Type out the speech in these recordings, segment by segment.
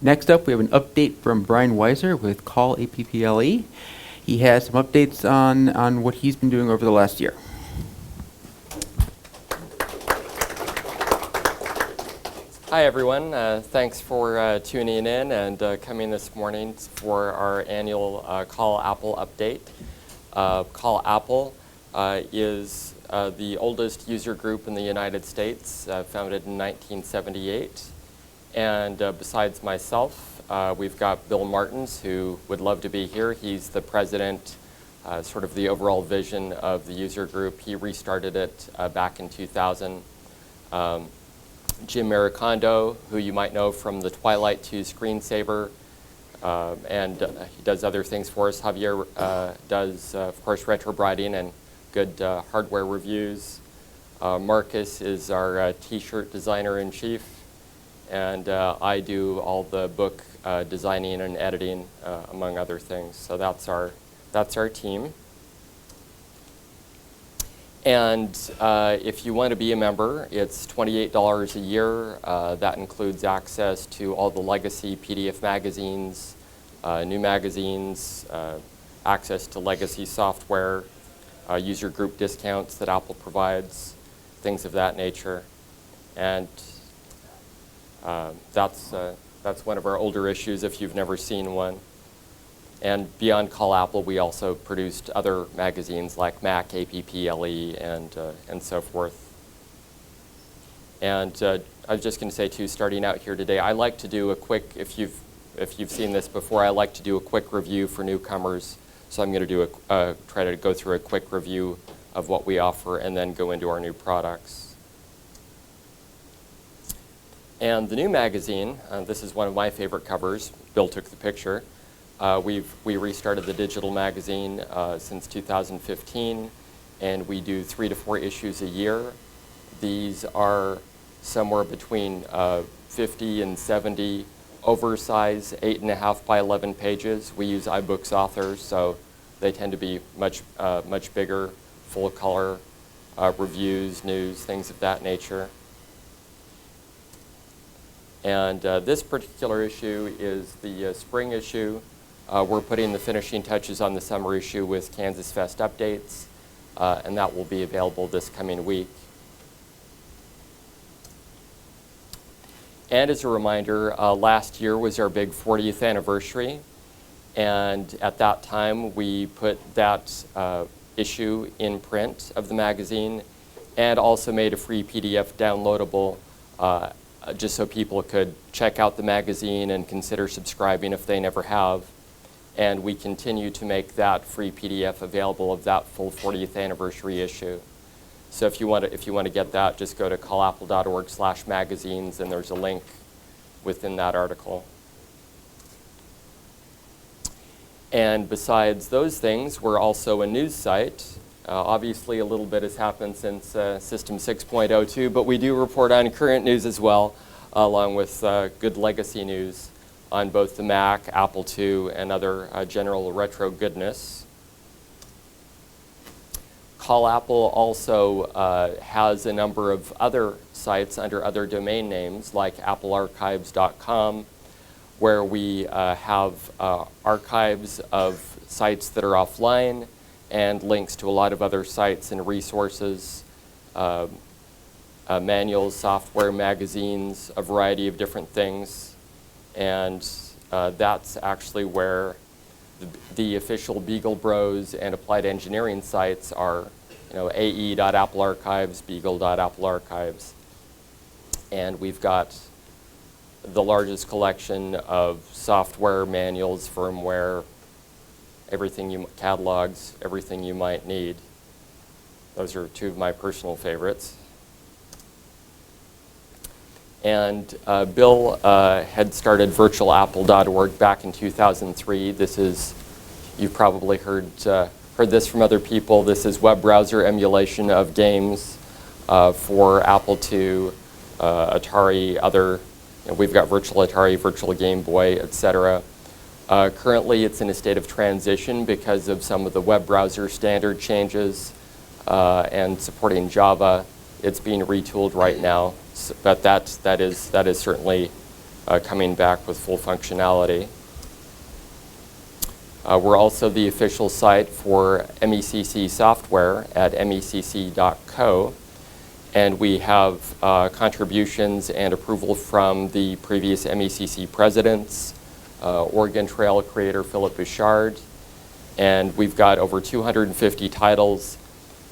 Next up, we have an update from Brian Weiser with Call-A.P.P.L.E. He has some updates on what he's been doing over the last year. Hi, everyone. Thanks for tuning in and coming this morning for our annual Call-A.P.P.L.E update. Call-A.P.P.L.E is the oldest user group in the United States, founded in 1978. And besides myself, we've got Bill Martens, who would love to be here. He's the president, sort of the overall vision of the user group. He restarted it back in 2000. Jim Maricondo, who you might know from the Twilight 2 screensaver, and he does other things for us. Javier does, of course, retro brighting and good hardware reviews. Marcus is our t-shirt designer-in-chief, and I do all the book designing and editing, among other things. So that's our team. And if you want to be a member, it's $28 a year. That includes access to all the legacy PDF magazines, new magazines, access to legacy software, user group discounts that Apple provides, things of that nature. And that's one of our older issues if you've never seen one. And beyond Call-A.P.P.L.E, we also produced other magazines like Mac, Appile, and so forth. And I was just going to say too, starting out here today, I like to do a quick, if you've seen this before, I like to do a quick review for newcomers. So I'm going to do try to go through a quick review of what we offer and then go into our new products. And the new magazine, this is one of my favorite covers. Bill took the picture. We restarted the digital magazine since 2015, and we do 3 to 4 issues a year. These are somewhere between 50 and 70 oversized 8.5 by 11 pages. We use iBooks authors, so they tend to be much bigger, full color, reviews, news, things of that nature. And this particular issue is the spring issue. We're putting the finishing touches on the summer issue with KansasFest updates, and that will be available this coming week. And as a reminder, last year was our big 40th anniversary, and at that time we put that issue in print of the magazine and also made a free PDF downloadable just so people could check out the magazine and consider subscribing if they never have. And we continue to make that free PDF available of that full 40th anniversary issue. So if you want to get that, just go to callapple.org/magazines, and there's a link within that article. And besides those things, we're also a news site. Obviously, a little bit has happened since System 6.02, but we do report on current news as well, along with good legacy news on both the Mac, Apple II, and other general retro goodness. Call-A.P.P.L.E also has a number of other sites under other domain names, like applearchives.com, where we have archives of sites that are offline and links to a lot of other sites and resources, manuals, software, magazines, a variety of different things. And that's actually where the official Beagle Bros and Applied Engineering sites are, ae.applearchives, beagle.applearchives. And we've got the largest collection of software, manuals, firmware, catalogs, everything you might need. Those are 2 of my personal favorites. And Bill had started virtualapple.org back in 2003. This is, you've probably heard this from other people. This is web browser emulation of games for Apple II, Atari, other, we've got Virtual Atari, Virtual Game Boy, etc. Currently, it's in a state of transition because of some of the web browser standard changes and supporting Java. It's being retooled right now, but that is certainly coming back with full functionality. We're also the official site for MECC software at mecc.co, and we have contributions and approval from the previous MECC presidents, Oregon Trail creator Philip Bouchard, and we've got over 250 titles.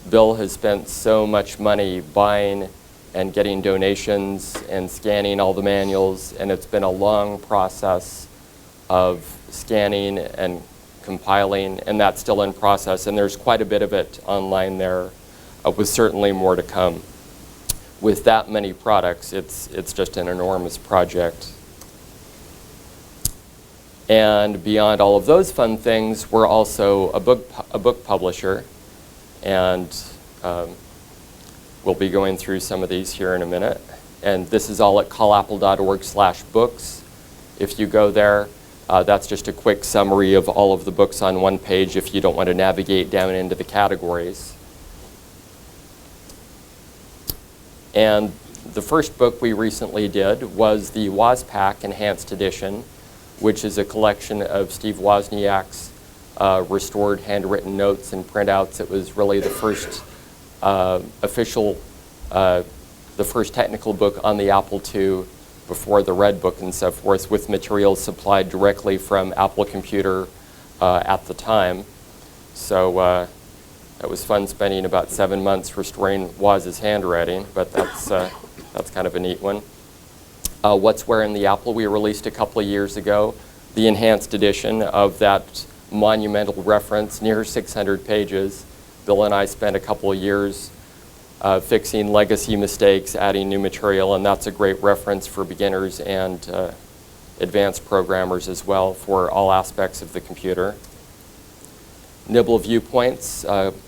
Bill has spent so much money buying and getting donations and scanning all the manuals, and it's been a long process of scanning and compiling, and that's still in process, and there's quite a bit of it online there, with certainly more to come. With that many products, it's just an enormous project. And beyond all of those fun things, we're also a book publisher, and we'll be going through some of these here in a minute. And this is all at callapple.org/books. If you go there, that's just a quick summary of all of the books on one page if you don't want to navigate down into the categories. And the first book we recently did was the WozPack Enhanced Edition, which is a collection of Steve Wozniak's restored handwritten notes and printouts. It was really the first the first technical book on the Apple II before the Red Book and so forth, with materials supplied directly from Apple Computer at the time. So it was fun spending about 7 months restoring Woz's handwriting, but that's kind of a neat one. What's Where in the Apple, we released a couple of years ago, the enhanced edition of that monumental reference, near 600 pages. Bill and I spent a couple of years fixing legacy mistakes, adding new material, and that's a great reference for beginners and advanced programmers as well for all aspects of the computer. Nibble Viewpoints,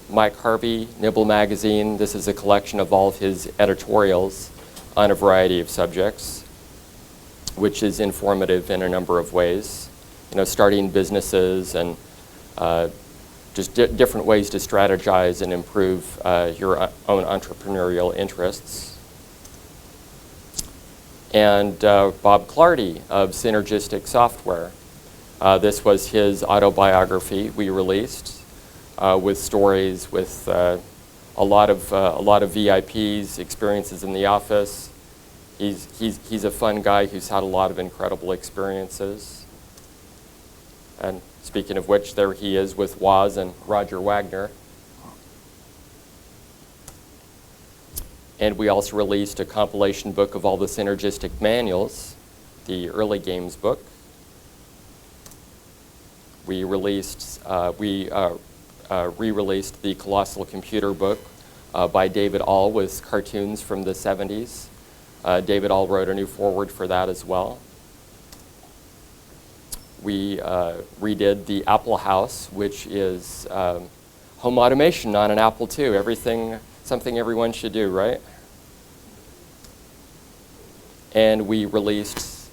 Mike Harvey, Nibble Magazine. This is a collection of all of his editorials on a variety of subjects, which is informative in a number of ways. You know, starting businesses and just different ways to strategize and improve your own entrepreneurial interests. And Bob Clardy of Synergistic Software. This was his autobiography we released with stories with a lot of VIPs, experiences in the office. He's a fun guy who's had a lot of incredible experiences. And speaking of which, there he is with Woz and Roger Wagner. And we also released a compilation book of all the Synergistic manuals, the early games book. We re-released the Colossal Computer book by David All with cartoons from the 70s. David All wrote a new foreword for that as well. We redid the Apple House, which is home automation on an Apple II. Something everyone should do, right? And we released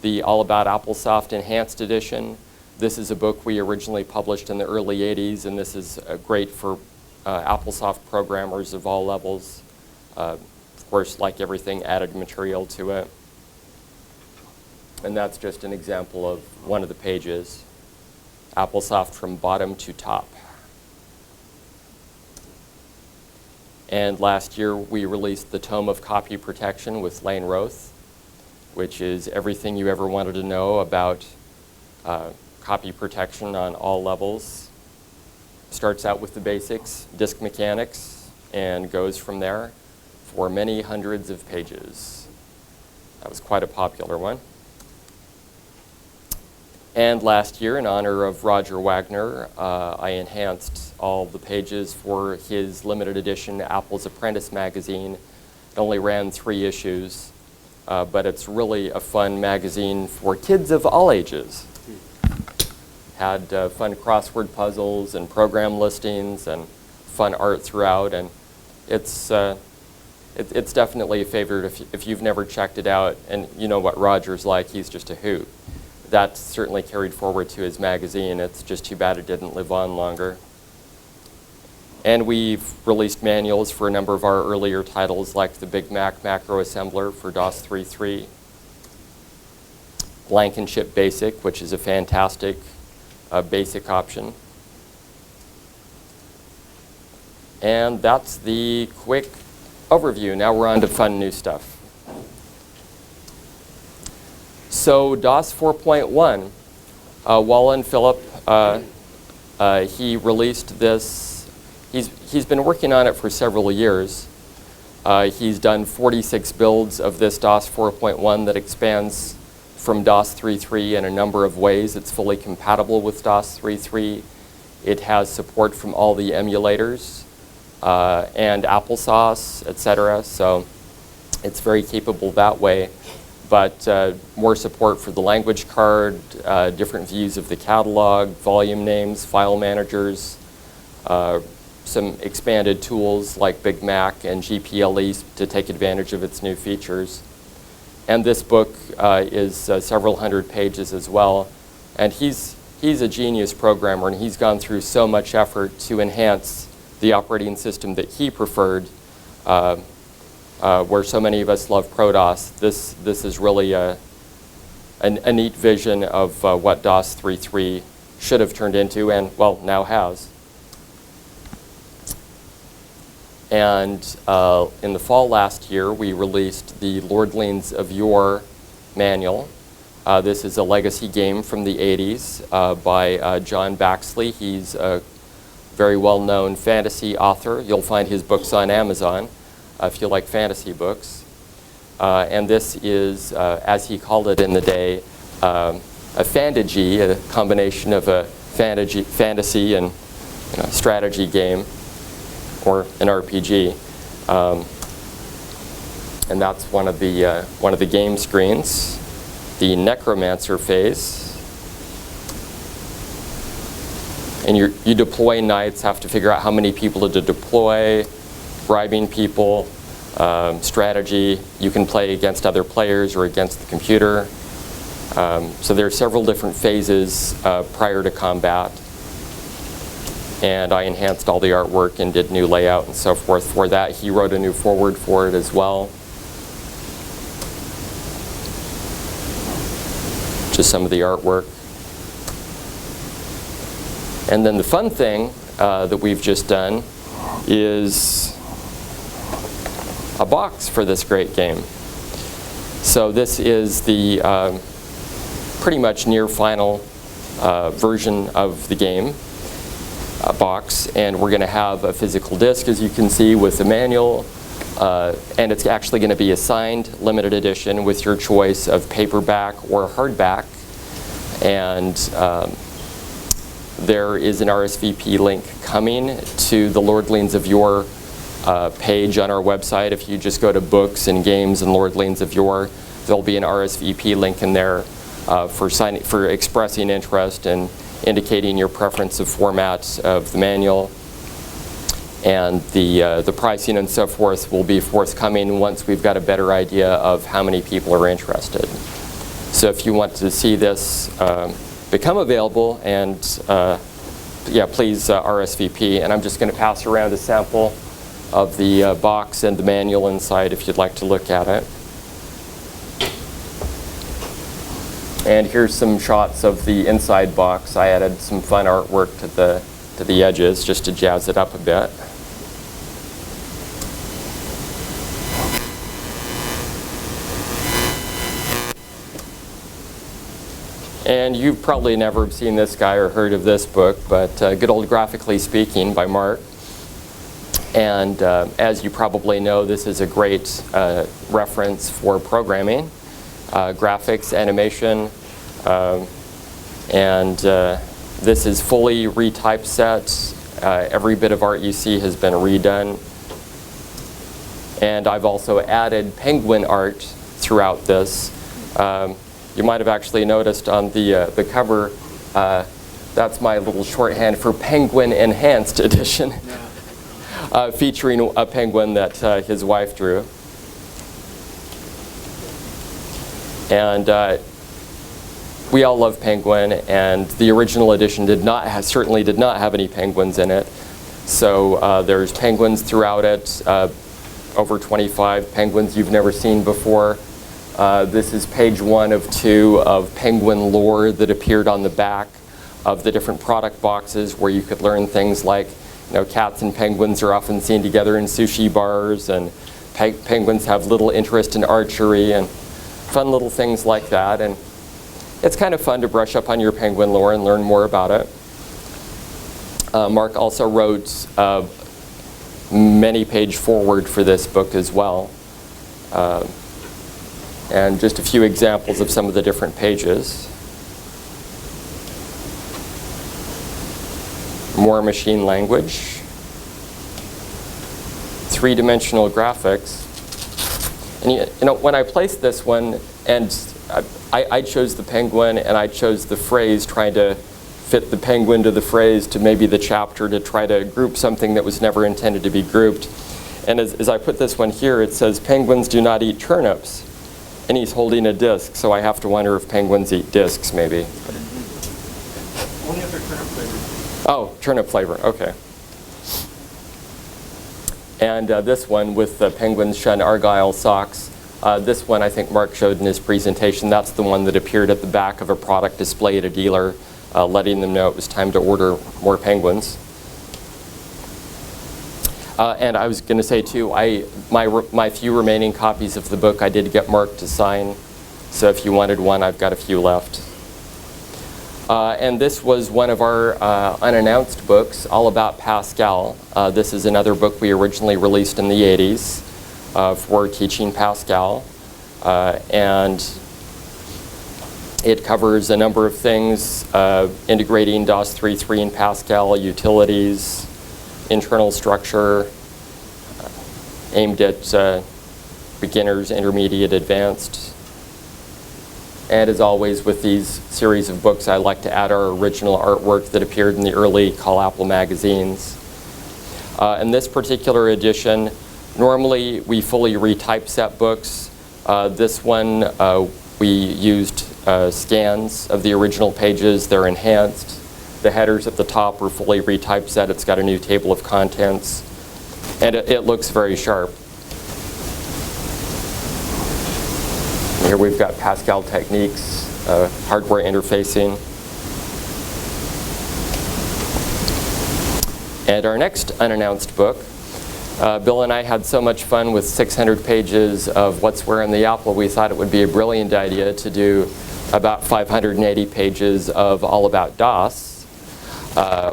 the All About Applesoft Enhanced Edition. This is a book we originally published in the early 80s, and this is great for Applesoft programmers of all levels. Of course, like everything, added material to it. And that's just an example of one of the pages. Applesoft from bottom to top. And last year, we released the Tome of Copy Protection with Lane Roth, which is everything you ever wanted to know about copy protection on all levels. Starts out with the basics, disk mechanics, and goes from there for many hundreds of pages. That was quite a popular one. And last year, in honor of Roger Wagner, I enhanced all the pages for his limited edition Apple's Apprentice magazine. It only ran 3 issues, but it's really a fun magazine for kids of all ages. Had fun crossword puzzles and program listings and fun art throughout, and it's definitely a favorite if you've never checked it out, and you know what Roger's like, he's just a hoot. That certainly carried forward to his magazine. It's just too bad it didn't live on longer. And we've released manuals for a number of our earlier titles, like the Big Mac macro assembler for DOS 3.3. Blankenship Basic, which is a fantastic basic option. And that's the quick overview. Now we're on to fun new stuff. So DOS 4.1, Wallen Phillip, he released this. He's been working on it for several years. He's done 46 builds of this DOS 4.1 that expands from DOS 3.3 in a number of ways. It's fully compatible with DOS 3.3. It has support from all the emulators and applesauce, etc. So it's very capable that way. But more support for the language card, different views of the catalog, volume names, file managers, some expanded tools like Big Mac and G.P.L.E. to take advantage of its new features. And this book is several hundred pages as well. And he's a genius programmer, and he's gone through so much effort to enhance the operating system that he preferred, where so many of us love ProDOS. This is really a neat vision of what DOS 3.3 should have turned into, and, well, now has. And in the fall last year, we released the Lordlings of Yore manual. This is a legacy game from the 80s by John Baxley. He's a very well-known fantasy author. You'll find his books on Amazon if you like fantasy books. And this is, as he called it in the day, a fantasy, a combination of a fantasy and strategy game, or an RPG, and that's one of the game screens. The Necromancer phase, and you deploy knights, have to figure out how many people to deploy, bribing people, strategy. You can play against other players or against the computer. So there are several different phases prior to combat. And I enhanced all the artwork and did new layout and so forth for that. He wrote a new foreword for it as well. Just some of the artwork. And then the fun thing that we've just done is a box for this great game. So this is the pretty much near final version of the game. Box, and we're going to have a physical disc, as you can see, with the manual, and it's actually going to be a signed limited edition with your choice of paperback or hardback. And there is an RSVP link coming to the Lordlings of Yore page on our website. If you just go to Books and Games and Lordlings of Yore, there'll be an RSVP link in there for expressing interest and indicating your preference of format of the manual, and the pricing and so forth will be forthcoming once we've got a better idea of how many people are interested. So if you want to see this become available, and yeah, please RSVP. And I'm just going to pass around a sample of the box and the manual inside if you'd like to look at it. And here's some shots of the inside box. I added some fun artwork to the edges just to jazz it up a bit. And you've probably never seen this guy or heard of this book, but good old Graphically Speaking by Mark. And as you probably know, this is a great reference for programming. Graphics, animation, and this is fully retypeset. Every bit of art you see has been redone. And I've also added penguin art throughout this. You might have actually noticed on the cover, that's my little shorthand for Penguin Enhanced Edition, featuring a penguin that his wife drew. And we all love Penguin, and the original edition certainly did not have any penguins in it. So there's penguins throughout it, over 25 penguins you've never seen before. This is page 1 of 2 of Penguin lore that appeared on the back of the different product boxes, where you could learn things like, cats and penguins are often seen together in sushi bars, and penguins have little interest in archery, and fun little things like that. And it's kind of fun to brush up on your penguin lore and learn more about it. Mark also wrote many-page foreword for this book as well. And just a few examples of some of the different pages. More machine language. Three-dimensional graphics. And when I placed this one, and I chose the penguin and I chose the phrase, trying to fit the penguin to the phrase to maybe the chapter, to try to group something that was never intended to be grouped. And as I put this one here, it says, penguins do not eat turnips. And he's holding a disc, so I have to wonder if penguins eat discs, maybe. Only if they're turnip flavored. Oh, turnip flavor, okay. And this one with the penguins shun Argyle socks. This one I think Mark showed in his presentation. That's the one that appeared at the back of a product display at a dealer, letting them know it was time to order more penguins. And I was going to say too, my few remaining copies of the book I did get Mark to sign. So if you wanted one, I've got a few left. And this was one of our unannounced books, all about Pascal. This is another book we originally released in the 80s for teaching Pascal. And it covers a number of things, integrating DOS 3.3 in Pascal, utilities, internal structure, aimed at beginners, intermediate, advanced. And as always with these series of books, I like to add our original artwork that appeared in the early Call-A.P.P.L.E magazines. In this particular edition, normally we fully retypeset books. This one we used scans of the original pages. They're enhanced. The headers at the top were fully retypeset. It's got a new table of contents. And it looks very sharp. Here we've got Pascal techniques, hardware interfacing. And our next unannounced book, Bill and I had so much fun with 600 pages of what's where in the Apple, we thought it would be a brilliant idea to do about 580 pages of all about DOS.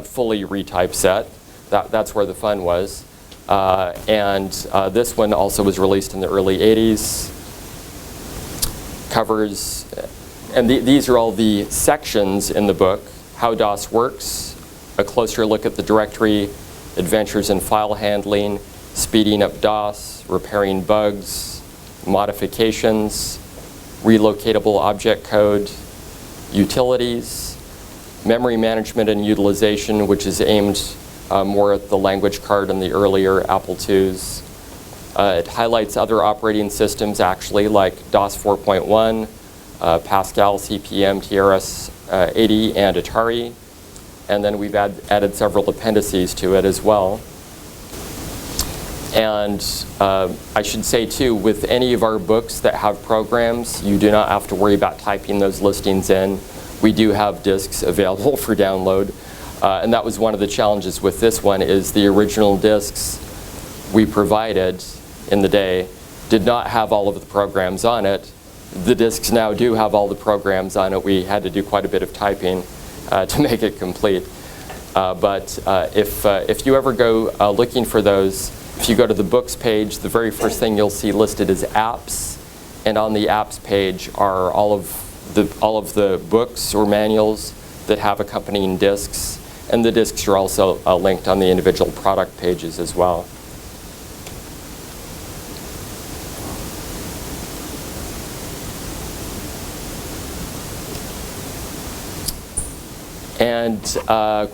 Fully retypeset. That's where the fun was. And this one also was released in the early 80s. Covers, and these are all the sections in the book: how DOS works, a closer look at the directory, adventures in file handling, speeding up DOS, repairing bugs, modifications, relocatable object code, utilities, memory management and utilization, which is aimed more at the language card in the earlier Apple IIs. It highlights other operating systems actually, like DOS 4.1, Pascal, CP/M, TRS-80, and Atari. And then we've added several appendices to it as well. And I should say too, with any of our books that have programs, you do not have to worry about typing those listings in. We do have discs available for download. And that was one of the challenges with this one, is the original discs we provided in the day did not have all of the programs on it. The discs now do have all the programs on it. We had to do quite a bit of typing to make it complete. But if you ever go looking for those, if you go to the books page, the very first thing you'll see listed is apps. And on the apps page are all of the books or manuals that have accompanying discs. And the discs are also linked on the individual product pages as well. And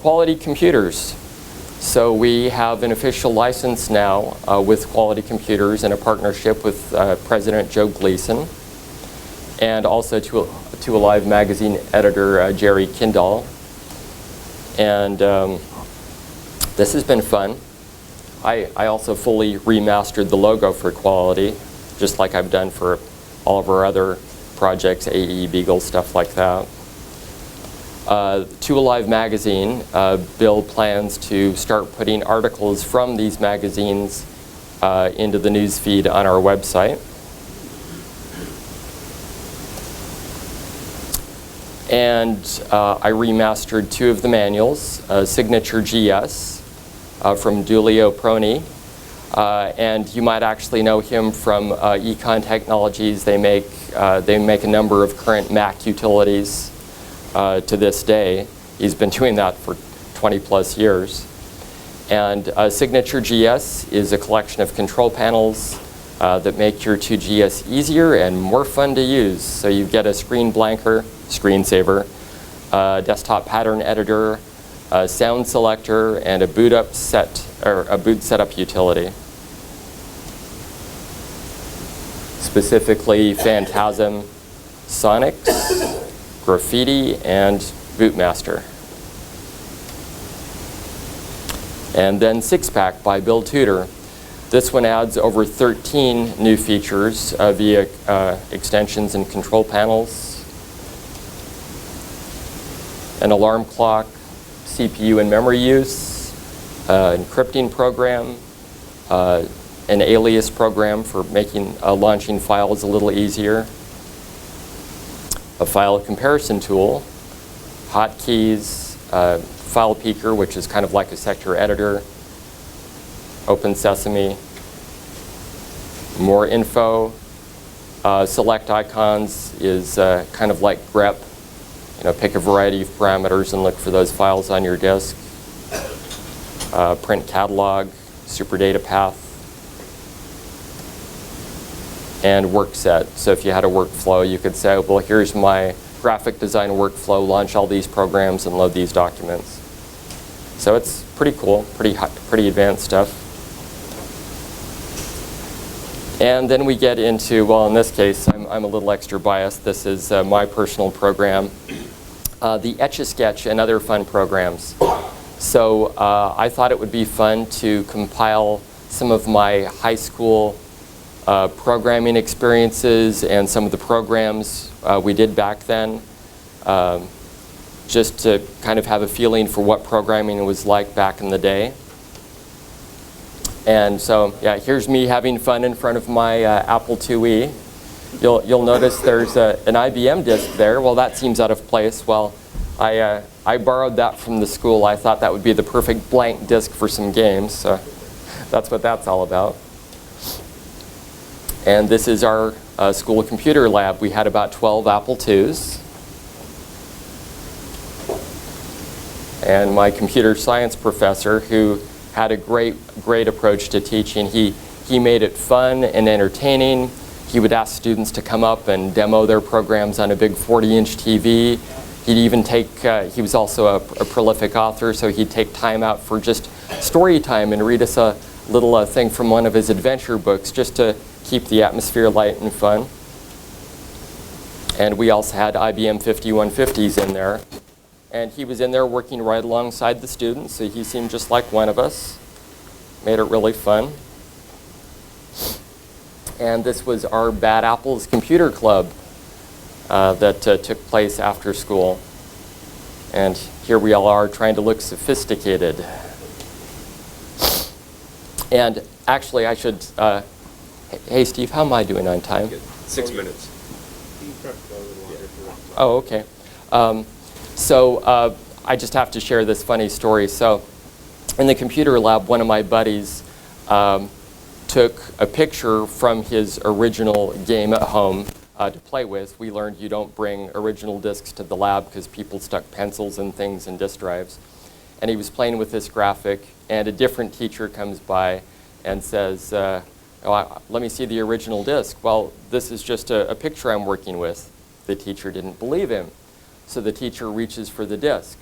Quality Computers. So we have an official license now with Quality Computers in a partnership with President Joe Gleason, and also to a Live magazine editor, Jerry Kindall. And this has been fun. I also fully remastered the logo for Quality, just like I've done for all of our other projects, AE, Beagle, stuff like that. To Alive magazine, Bill plans to start putting articles from these magazines into the news feed on our website. And I remastered 2 of the manuals, Signature GS from Giulio Proni. And you might actually know him from Econ Technologies. They make a number of current Mac utilities to this day. He's been doing that for 20 plus years. And Signature GS is a collection of control panels that make your 2GS easier and more fun to use. So you get a screen blanker, screensaver, desktop pattern editor, a sound selector, and a boot setup utility. Specifically Phantasm, Sonics, Graffiti, and Bootmaster. And then Six Pack by Bill Tudor. This one adds over 13 new features via extensions and control panels, an alarm clock, CPU and memory use, encrypting program, an alias program for making launching files a little easier, a file comparison tool, hotkeys, file peeker, which is kind of like a sector editor, Open Sesame, more info, select icons is kind of like grep. Pick a variety of parameters and look for those files on your disk. Print catalog, super data path, and work set. So if you had a workflow, you could say, well, here's my graphic design workflow, launch all these programs and load these documents. So it's pretty cool, pretty advanced stuff. And then we get into, well, in this case, I'm a little extra biased. This is my personal program, the Etch-A-Sketch and other fun programs. So I thought it would be fun to compile some of my high school programming experiences and some of the programs we did back then, just to kind of have a feeling for what programming was like back in the day. And so, yeah, here's me having fun in front of my Apple IIe. You'll notice there's an IBM disk there. Well, that seems out of place. Well, I borrowed that from the school. I thought that would be the perfect blank disk for some games. So that's what that's all about. And this is our school computer lab. We had about 12 Apple IIs. And my computer science professor, who had a great approach to teaching. He made it fun and entertaining. He would ask students to come up and demo their programs on a big 40-inch TV. He'd even take, he was also a prolific author, so he'd take time out for just story time and read us a little thing from one of his adventure books just to keep the atmosphere light and fun. And we also had IBM 5150s in there. And he was in there working right alongside the students, so he seemed just like one of us. Made it really fun. And this was our Bad Apples Computer Club that took place after school. And here we all are trying to look sophisticated. And actually, I should, hey Steve, how am I doing on time? Good. 6 minutes. Oh, okay. So I just have to share this funny story. So in the computer lab, one of my buddies took a picture from his original game at home to play with. We learned you don't bring original disks to the lab because people stuck pencils and things in disk drives. And he was playing with this graphic, and a different teacher comes by and says, oh, let me see the original disk. Well, this is just a picture I'm working with. The teacher didn't believe him. So the teacher reaches for the disk.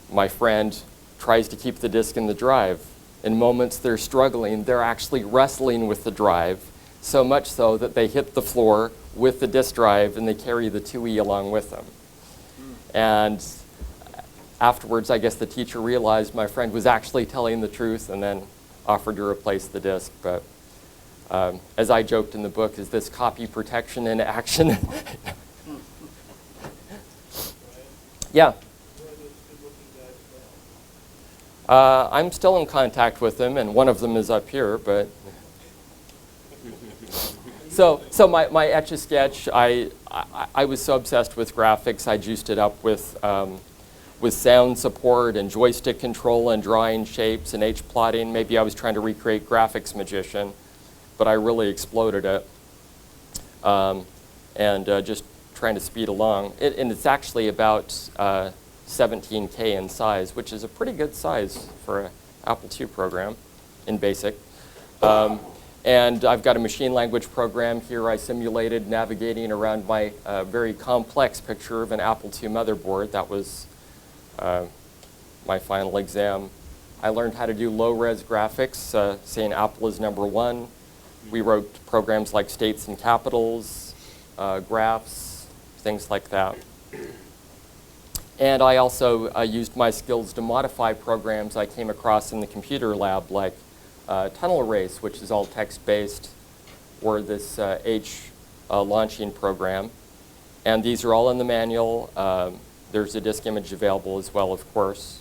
My friend tries to keep the disk in the drive. In moments they're struggling, they're actually wrestling with the drive, so much so that they hit the floor with the disk drive and they carry the IIe along with them. And afterwards, I guess the teacher realized my friend was actually telling the truth and then offered to replace the disk. But As I joked in the book, is this copy protection in action? Yeah. I'm still in contact with them, and one of them is up here, but... So my Etch-A-Sketch, I was so obsessed with graphics, I juiced it up with sound support and joystick control and drawing shapes and H-plotting. Maybe I was trying to recreate Graphics Magician, but I really exploded it. Just trying to speed along. And it's actually about 17K in size, which is a pretty good size for an Apple II program in BASIC. And I've got a machine language program here. I simulated navigating around my very complex picture of an Apple II motherboard. That was my final exam. I learned how to do low-res graphics, saying Apple is #1. We wrote programs like states and capitals, graphs, things like that. And I also used my skills to modify programs I came across in the computer lab, like Tunnel Race, which is all text-based, or this H launching program. And these are all in the manual. There's a disk image available as well, of course.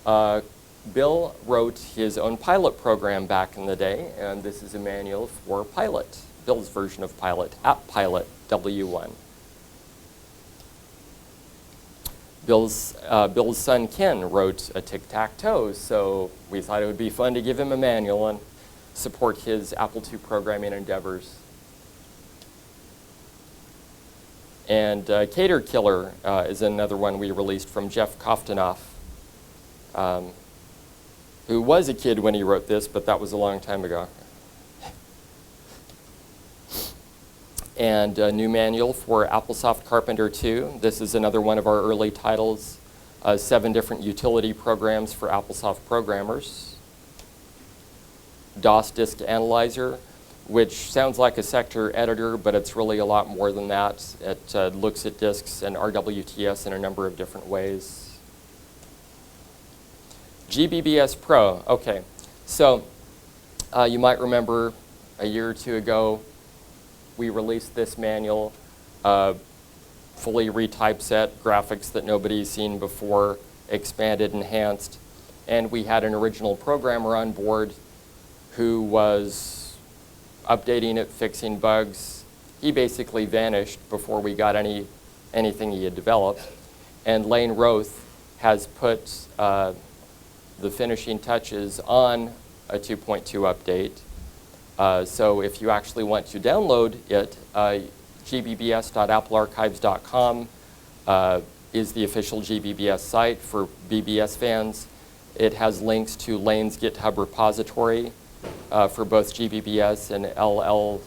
Bill wrote his own Pilot program back in the day, and this is a manual for Pilot, Bill's version of Pilot, Appilot W1. Bill's son Ken wrote a tic-tac-toe, so we thought it would be fun to give him a manual and support his Apple II programming endeavors. And Cater Killer is another one we released from Jeff Koftanoff, who was a kid when he wrote this, but that was a long time ago. And a new manual for Applesoft Carpenter 2. This is another one of our early titles, 7 different utility programs for Applesoft programmers. DOS Disk Analyzer, which sounds like a sector editor, but it's really a lot more than that. It looks at disks and RWTS in a number of different ways. GBBS Pro, okay. So you might remember a year or two ago, we released this manual, fully retypeset, graphics that nobody's seen before, expanded, enhanced, and we had an original programmer on board who was updating it, fixing bugs. He basically vanished before we got anything he had developed. And Lane Roth has put the finishing touches on a 2.2 update. So if you actually want to download it, gbbs.applearchives.com is the official GBBS site for BBS fans. It has links to Lane's GitHub repository for both GBBS and LL.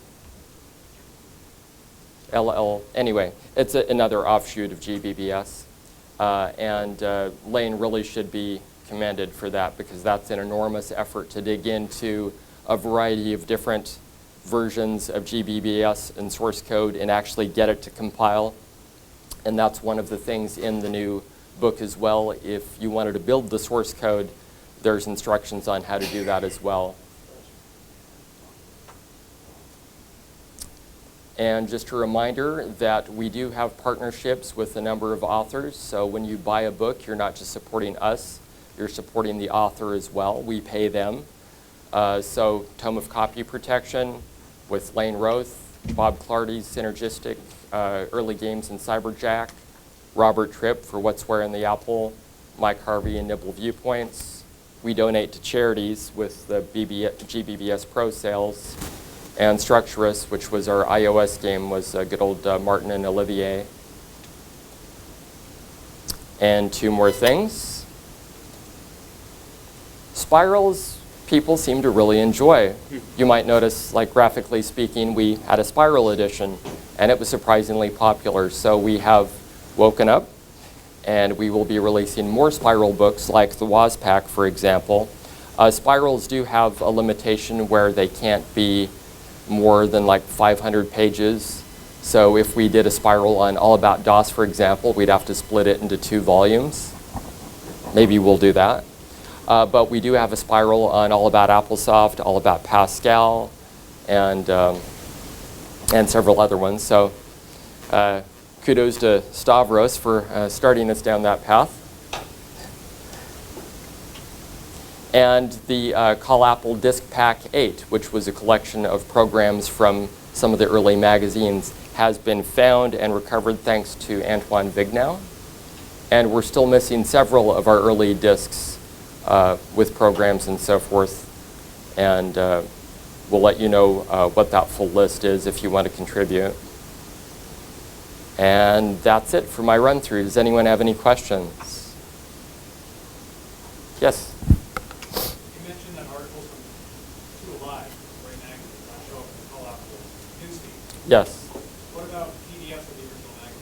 Anyway, it's another offshoot of GBBS. Lane really should be commended for that, because that's an enormous effort to dig into a variety of different versions of GBBS and source code and actually get it to compile. And that's one of the things in the new book as well. If you wanted to build the source code, there's instructions on how to do that as well. And just a reminder that we do have partnerships with a number of authors. So when you buy a book, you're not just supporting us, you're supporting the author as well. We pay them. So Tome of Copy Protection with Lane Roth, Bob Clardy's Synergistic, Early Games in Cyberjack, Robert Tripp for What's Where in the Apple, Mike Harvey and Nibble Viewpoints. We donate to charities with the GBBS Pro sales. And Structurous, which was our iOS game, was good old Martin and Olivier. And 2 more things. Spirals, people seem to really enjoy. You might notice, like Graphically speaking, we had a spiral edition, and it was surprisingly popular. So we have woken up, and we will be releasing more spiral books, like the WASPack, for example. Spirals do have a limitation where they can't be more than like 500 pages. So if we did a spiral on All About DOS, for example, we'd have to split it into 2 volumes. Maybe we'll do that. But we do have a spiral on All About Applesoft, All About Pascal, and several other ones. So kudos to Stavros for starting us down that path. And the Call-A.P.P.L.E Disc Pack 8, which was a collection of programs from some of the early magazines, has been found and recovered thanks to Antoine Vignow. And we're still missing several of our early discs with programs and so forth. And we'll let you know what that full list is if you want to contribute. And that's it for my run through. Does anyone have any questions? Yes? You mentioned that articles from 2 Alive, right now, show up in the Call-A.P.P.L.E. newsfeed. Yes. What about PDFs of the original magazine?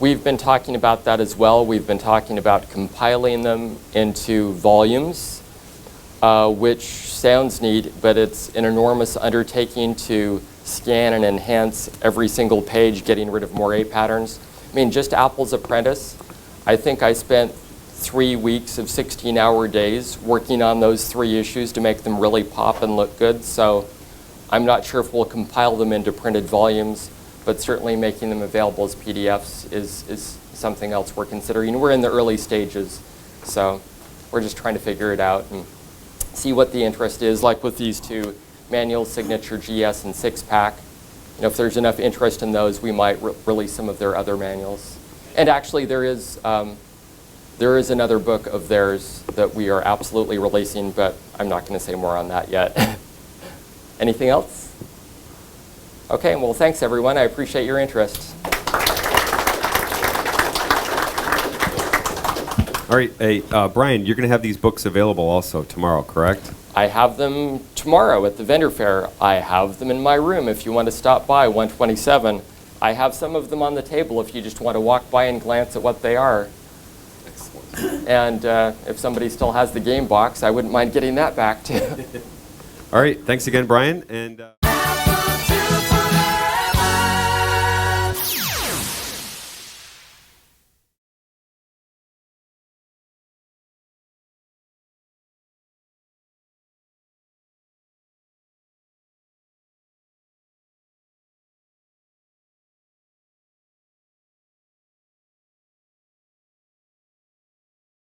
We've been talking about that as well. We've been talking about compiling them into volumes, which sounds neat, but it's an enormous undertaking to scan and enhance every single page, getting rid of moire patterns. I mean, just Apple's Apprentice, I think I spent 3 weeks of 16-hour days working on those 3 issues to make them really pop and look good. So I'm not sure if we'll compile them into printed volumes, but certainly making them available as PDFs is something else we're considering. We're in the early stages, so we're just trying to figure it out and see what the interest is, like with these 2 manual signature GS and 6-pack. You know, if there's enough interest in those, we might release some of their other manuals. And actually, there is another book of theirs that we are absolutely releasing, but I'm not going to say more on that yet. Anything else? Okay, well, thanks, everyone. I appreciate your interest. All right, hey, Brian, you're going to have these books available also tomorrow, correct? I have them tomorrow at the vendor fair. I have them in my room if you want to stop by, 127. I have some of them on the table if you just want to walk by and glance at what they are. Excellent. And if somebody still has the game box, I wouldn't mind getting that back too. All right, thanks again, Brian. And